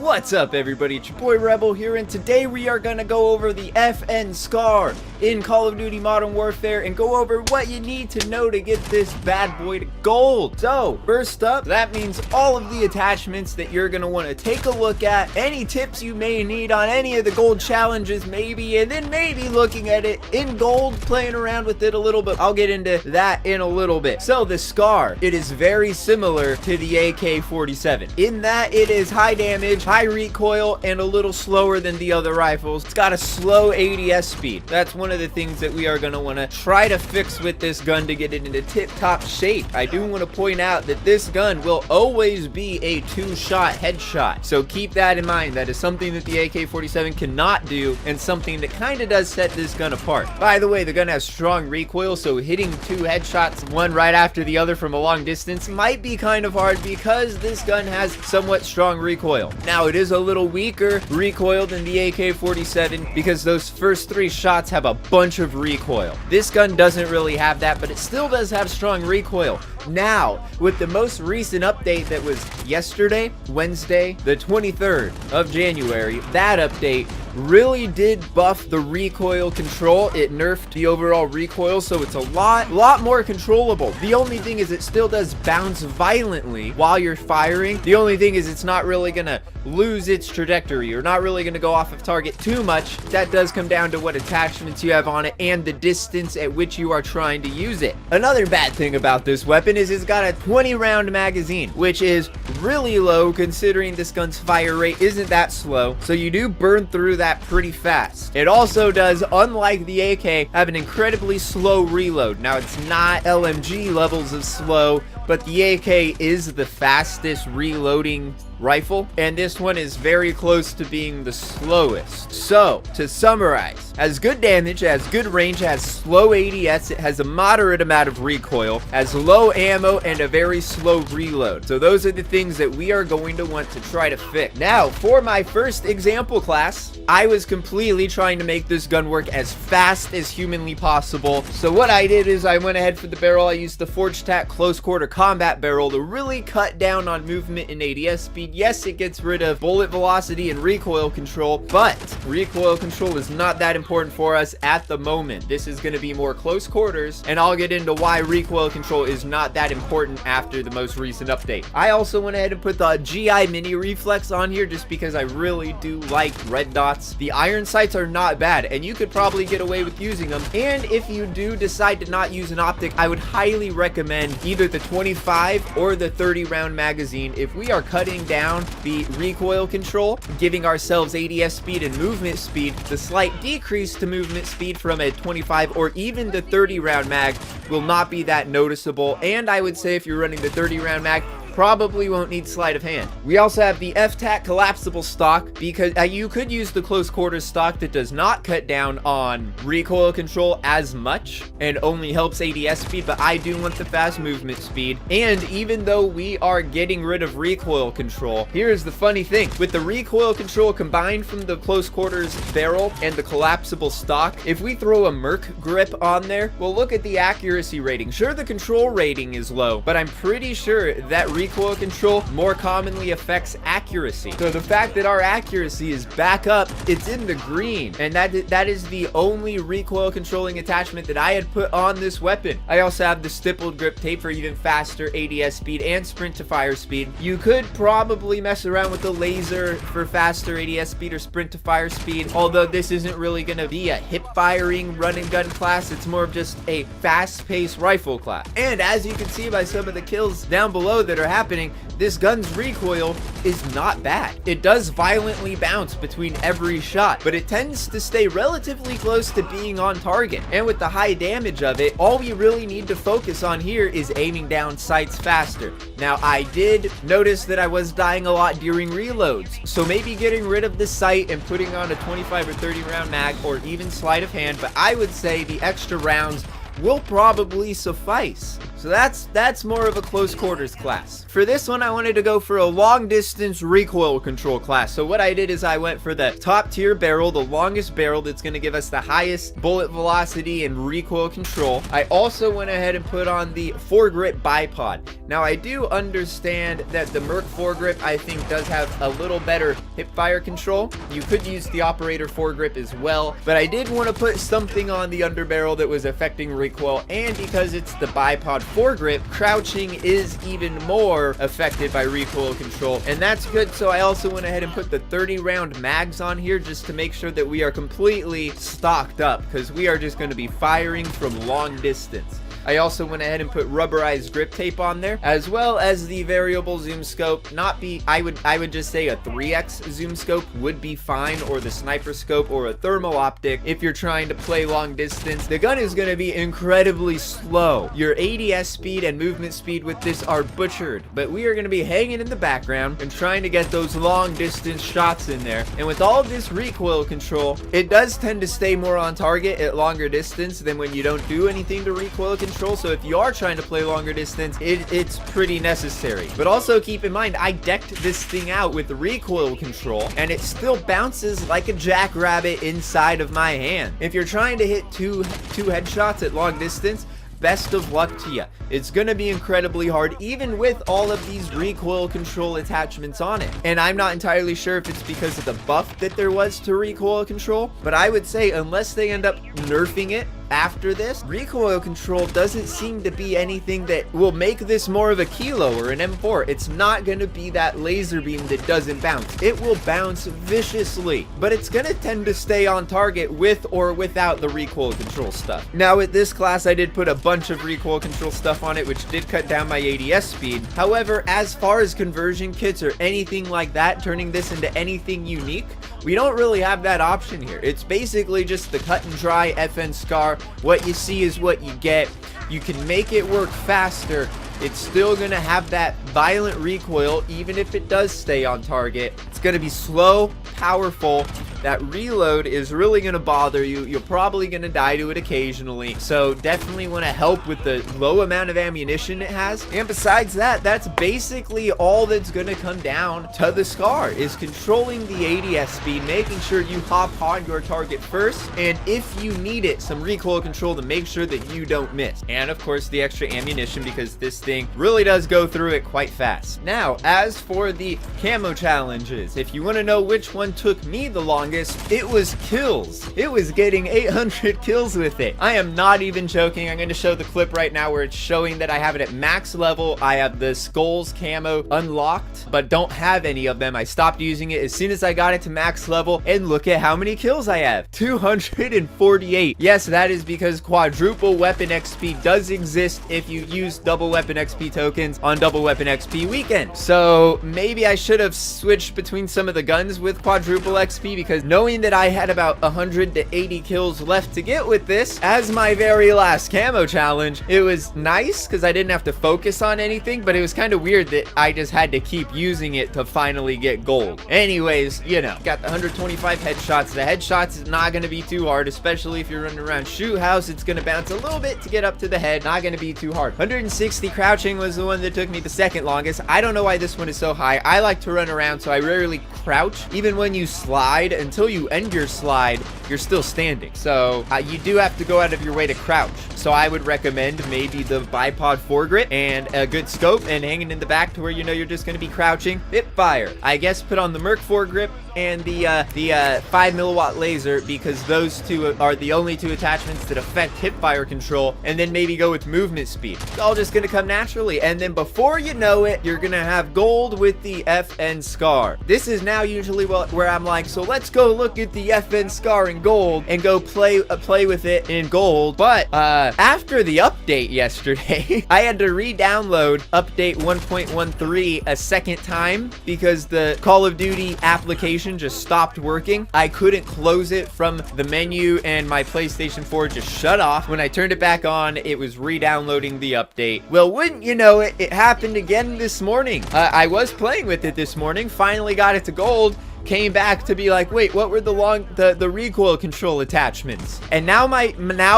What's up everybody, it's your boy Rebel here, and today we are gonna go over the FN SCAR in Call of Duty Modern Warfare and go over what you need to know to get this bad boy to gold. So, first up, that means all of the attachments that you're gonna want to take a look at, any tips you may need on any of the gold challenges maybe, and then maybe looking at it in gold, playing around with it a little bit. I'll get into that in a little bit. So, the SCAR, it is very similar to the AK-47 in that it is high damage, high recoil, and a little slower than the other rifles. It's got a slow ADS speed. That's one of the things that we are going to want to try to fix with this gun to get it into tip-top shape. I do want to point out that this gun will always be a two-shot headshot, so keep that in mind. That is something that the AK-47 cannot do, and something that kind of does set this gun apart. By the way, the gun has strong recoil, so hitting two headshots, one right after the other from a long distance, might be kind of hard because this gun has somewhat strong recoil. Now, it is a little weaker recoil than the AK-47 because those first three shots have a bunch of recoil. This gun doesn't really have that, but it still does have strong recoil. Now, with the most recent update that was yesterday, Wednesday, the 23rd of January, that update really did buff the recoil control. It nerfed the overall recoil, so it's a lot more controllable. The only thing is it still does bounce violently while you're firing. The only thing is it's not really gonna lose its trajectory. You're not really gonna go off of target too much. That does come down to what attachments you have on it and the distance at which you are trying to use it. Another bad thing about this weapon is it's got a 20 round magazine, which is really low considering this gun's fire rate isn't that slow, so you do burn through that pretty fast. It also does, unlike the AK, have an incredibly slow reload. Now, it's not LMG levels of slow, but the AK is the fastest reloading rifle, and this one is very close to being the slowest. So, to summarize, has good damage, has good range, has slow ADS, it has a moderate amount of recoil, has low ammo, and a very slow reload. So those are the things that we are going to want to try to fix. Now, for my first example class, I was completely trying to make this gun work as fast as humanly possible. So what I did is I went ahead for the barrel. I used the Forged Tac Close Quarter Combat Barrel to really cut down on movement and ADS speed. Yes, it gets rid of bullet velocity and recoil control, but recoil control is not that important for us at the moment. This is going to be more close quarters, and I'll get into why recoil control is not that important after the most recent update. I also went ahead and put the GI Mini Reflex on here just because I really do like red dots. The iron sights are not bad, and you could probably get away with using them. And if you do decide to not use an optic, I would highly recommend either the 25 or the 30 round magazine. If we are cutting down the recoil control, giving ourselves ADS speed and movement speed, the slight decrease to movement speed from a 25 or even the 30 round mag will not be that noticeable. And I would say if you're running the 30 round mag, probably won't need sleight of hand. We also have the F-Tac collapsible stock because you could use the close quarters stock that does not cut down on recoil control as much and only helps ADS speed, but I do want the fast movement speed. And even though we are getting rid of recoil control, here's the funny thing. With the recoil control combined from the close quarters barrel and the collapsible stock, if we throw a Merc grip on there, well, look at the accuracy rating. Sure, the control rating is low, but I'm pretty sure that recoil control more commonly affects accuracy. So the fact that our accuracy is back up, it's in the green, and that is the only recoil controlling attachment that I had put on this weapon. I also have the stippled grip tape for even faster ADS speed and sprint to fire speed. You could probably mess around with the laser for faster ADS speed or sprint to fire speed, although this isn't really going to be a hip firing run and gun class. It's more of just a fast paced rifle class. And as you can see by some of the kills down below that are happening, this gun's recoil is not bad. It does violently bounce between every shot, but it tends to stay relatively close to being on target. And with the high damage of it, all we really need to focus on here is aiming down sights faster. Now, I did notice that I was dying a lot during reloads, so maybe getting rid of the sight and putting on a 25 or 30 round mag or even sleight of hand, but I would say the extra rounds will probably suffice. So that's more of a close quarters class. For this one, I wanted to go for a long distance recoil control class. So what I did is I went for the top tier barrel, the longest barrel that's going to give us the highest bullet velocity and recoil control. I also went ahead and put on the foregrip bipod. Now I do understand that the Merc foregrip I think does have a little better hip fire control. You could use the operator foregrip as well, but I did want to put something on the underbarrel that was affecting recoil, and because it's the bipod foregrip, crouching is even more affected by recoil control, and that's good. So I also went ahead and put the 30 round mags on here just to make sure that we are completely stocked up, because we are just going to be firing from long distance. I also went ahead and put rubberized grip tape on there, as well as the variable zoom scope. I would just say a 3x zoom scope would be fine, or the sniper scope, or a thermal optic if you're trying to play long distance. The gun is going to be incredibly slow. Your ADS speed and movement speed with this are butchered, but we are going to be hanging in the background and trying to get those long distance shots in there. And with all of this recoil control, it does tend to stay more on target at longer distance than when you don't do anything to recoil control. So if you are trying to play longer distance, it's pretty necessary. But also keep in mind, I decked this thing out with the recoil control, and it still bounces like a jackrabbit inside of my hand. If you're trying to hit two headshots at long distance, best of luck to you. It's gonna be incredibly hard, even with all of these recoil control attachments on it. And I'm not entirely sure if it's because of the buff that there was to recoil control, but I would say unless they end up nerfing it after this, recoil control doesn't seem to be anything that will make this more of a kilo or an M4. It's not going to be that laser beam that doesn't bounce. It will bounce viciously, but it's going to tend to stay on target with or without the recoil control stuff. Now with this class, I did put a bunch of recoil control stuff on it, which did cut down my ADS speed. However, as far as conversion kits or anything like that, turning this into anything unique, we don't really have that option here. It's basically just the cut and dry FN SCAR. What you see is what you get. You can make it work faster. It's still going to have that violent recoil, even if it does stay on target. It's going to be slow, powerful. That reload is really going to bother you. You're probably going to die to it occasionally. So definitely want to help with the low amount of ammunition it has. And besides that, that's basically all that's going to come down to the SCAR, is controlling the ADS speed, making sure you hop on your target first, and if you need it, some recoil control to make sure that you don't miss. And of course, the extra ammunition, because this thing really does go through it quite fast. Now, as for the camo challenges, if you want to know which one took me the longest, it was kills. It was getting 800 kills with it. I am not even joking. I'm going to show the clip right now where it's showing that I have it at max level. I have the skulls camo unlocked, but don't have any of them. I stopped using it as soon as I got it to max level, and look at how many kills I have. 248. Yes, that is because quadruple weapon XP does exist if you use double weapon XP tokens on double weapon XP weekend. So maybe I should have switched between some of the guns with quadruple XP, because knowing that I had about 100 to 80 kills left to get with this as my very last camo challenge, it was nice because I didn't have to focus on anything, but it was kind of weird that I just had to keep using it to finally get gold. Anyways, you know, got the 125 headshots. The headshots is not going to be too hard, especially if you're running around shoot house. It's going to bounce a little bit to get up to the head, not going to be too hard. 160 crouching was the one that took me the second longest. I don't know why this one is so high. I like to run around, so I rarely crouch. Even when you slide, until you end your slide, you're still standing. So you do have to go out of your way to crouch. So I would recommend maybe the bipod foregrip and a good scope, and hanging in the back to where you know you're just going to be crouching. Hip fire. I guess put on the Merc foregrip and the 5 milliwatt laser, because those two are the only two attachments that affect hip fire control, and then maybe go with movement speed. It's all just going to come naturally, and then before you know it, you're going to have gold with the FN SCAR. This is now usually where I'm like, so let's go look at the FN SCAR in gold and go play with it in gold. But after the update yesterday, I had to re-download update 1.13 a second time because the Call of Duty application just stopped working. I couldn't close it from the menu, and my PlayStation 4 just shut off. When I turned it back on, it was re-downloading the update. Well, wouldn't you know it, it happened again this morning. I was playing with it this morning, finally got it to gold, came back to be like, wait, what were the recoil control attachments? And now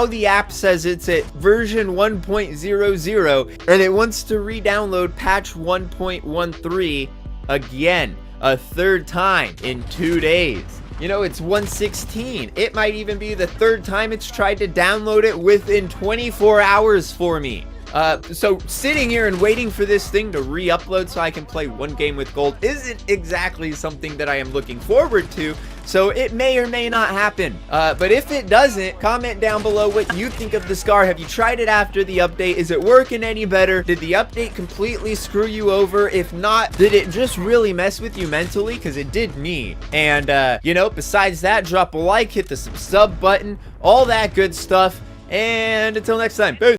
the app says it's at version 1.00 and it wants to re-download patch 1.13 again, a third time in 2 days. You know, it's 116. It might even be the third time it's tried to download it within 24 hours for me. So sitting here and waiting for this thing to re-upload so I can play one game with gold isn't exactly something that I am looking forward to. So it may or may not happen. But if it doesn't, comment down below what you think of the Scar. Have you tried it after the update? Is it working any better? Did the update completely screw you over? If not, did it just really mess with you mentally? Because it did me. And, you know, besides that, drop a like, hit the sub button, all that good stuff. And until next time, peace.